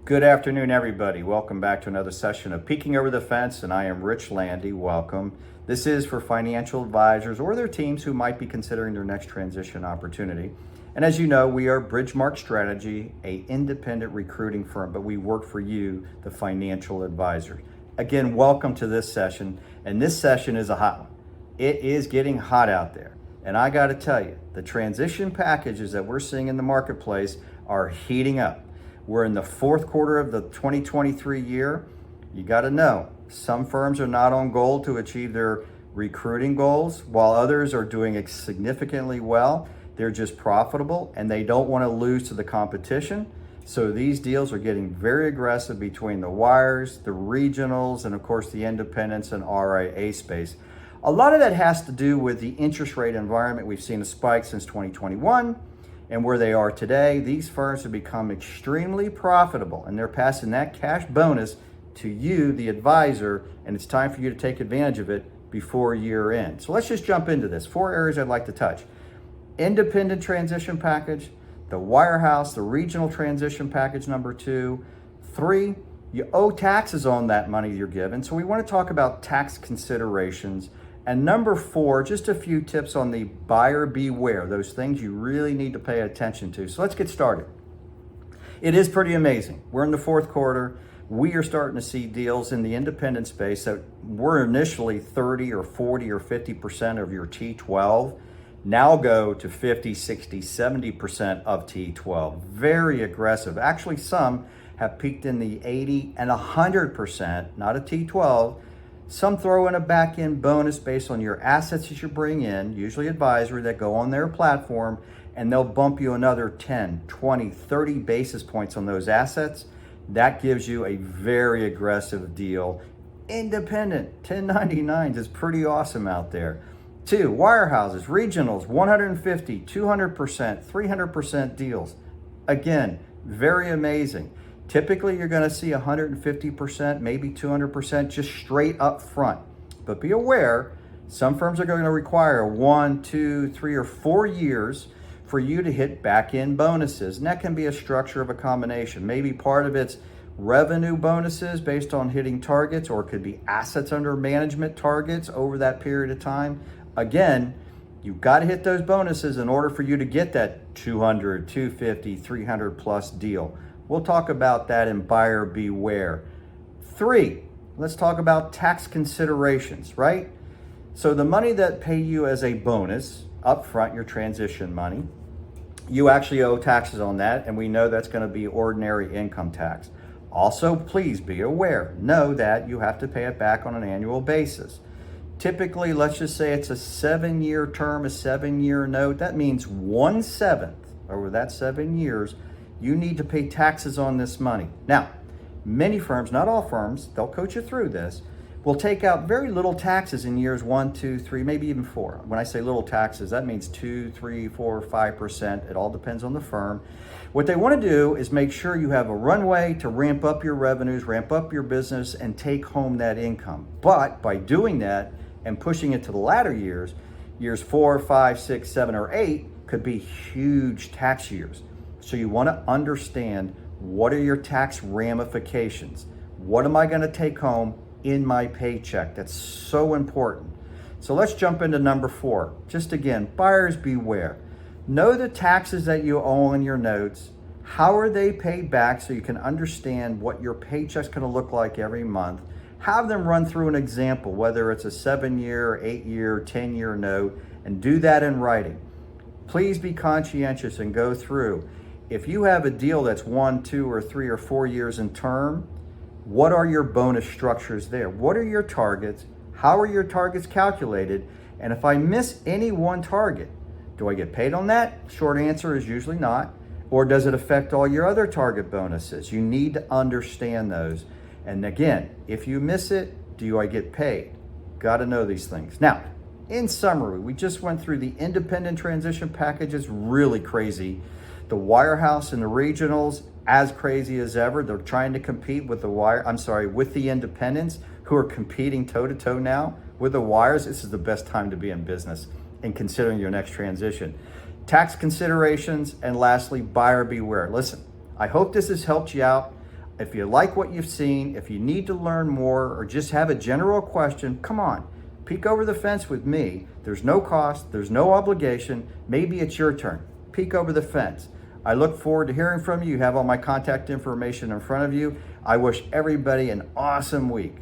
Good afternoon, everybody. Welcome back to another session of Peeking Over the Fence, and I am Rich Landy. Welcome. This is for financial advisors or their teams who might be considering their next transition opportunity. And as you know, we are Bridgemark Strategy, a independent recruiting firm, but we work for you, the financial advisor. Again, welcome to this session, and this session is a hot one. It is getting hot out there, and I got to tell you, the transition packages that we're seeing in the marketplace are heating up. We're in the fourth quarter of the 2023 year. You got to know, some firms are not on goal to achieve their recruiting goals, while others are doing significantly well. They're just profitable and they don't want to lose to the competition. So these deals are getting very aggressive between the wires, the regionals, and of course the independents and RIA space. A lot of that has to do with the interest rate environment. We've seen a spike since 2021. And where they are today, these firms have become extremely profitable and they're passing that cash bonus to you, the advisor, and it's time for you to take advantage of it before year end. So let's just jump into this. 4 areas I'd like to touch. Independent transition package, the wirehouse, the regional transition package number 2. 3, you owe taxes on that money you're given. So we want to talk about tax considerations. And number 4, just a few tips on the buyer beware, those things you really need to pay attention to. So let's get started. It is pretty amazing. We're in the fourth quarter. We are starting to see deals in the independent space that were initially 30 or 40 or 50% of your T12, now go to 50, 60, 70% of T12. Very aggressive. Actually, some have peaked in the 80 and 100%, not a T12. Some throw in a back-end bonus based on your assets that you bring in, usually advisory, that go on their platform, and they'll bump you another 10, 20, 30 basis points on those assets. That gives you a very aggressive deal. Independent 1099s is pretty awesome out there. 2, wirehouses, regionals, 150, 200%, 300% deals. Again, very amazing. Typically, you're going to see 150%, maybe 200% just straight up front. But be aware, some firms are going to require 1, 2, 3, or 4 years for you to hit back-end bonuses. And that can be a structure of a combination. Maybe part of it's revenue bonuses based on hitting targets, or it could be assets under management targets over that period of time. Again, you've got to hit those bonuses in order for you to get that 200, 250, 300 plus deal. We'll talk about that in buyer beware. 3, let's talk about tax considerations, right? So the money that pay you as a bonus up front, your transition money, you actually owe taxes on that, and we know that's going to be ordinary income tax. Also, please be aware, know that you have to pay it back on an annual basis. Typically, let's just say it's a 7-year term, a 7-year note. That means 1/7 over that 7 years, you need to pay taxes on this money. Now, many firms, not all firms, they'll coach you through this, will take out very little taxes in years 1, 2, 3, maybe even 4. When I say little taxes, that means 2, 3, 4, 5%. It all depends on the firm. What they want to do is make sure you have a runway to ramp up your revenues, ramp up your business, and take home that income. But by doing that and pushing it to the latter years, years 4, 5, 6, 7, or 8 could be huge tax years. So you want to understand, what are your tax ramifications? What am I going to take home in my paycheck? That's so important. So let's jump into number 4. Just again, buyers beware. Know the taxes that you owe on your notes. How are they paid back so you can understand what your paycheck's going to look like every month. Have them run through an example, whether it's a 7-year, 8-year, 10-year note, and do that in writing. Please be conscientious and go through. If you have a deal that's 1, 2, or 3, or 4 years in term, what are your bonus structures there? What are your targets? How are your targets calculated? And if I miss any one target, do I get paid on that? Short answer is usually not. Or does it affect all your other target bonuses? You need to understand those. And again, if you miss it, do I get paid? Got to know these things. Now, in summary, we just went through the independent transition packages, really crazy. The wirehouse and the regionals, as crazy as ever. They're trying to compete with with the independents who are competing toe-to-toe now with the wires. This is the best time to be in business and considering your next transition. Tax considerations, and lastly, buyer beware. Listen, I hope this has helped you out. If you like what you've seen, if you need to learn more, or just have a general question, come on, peek over the fence with me. There's no cost, there's no obligation. Maybe it's your turn. Peek over the fence. I look forward to hearing from you. You have all my contact information in front of you. I wish everybody an awesome week.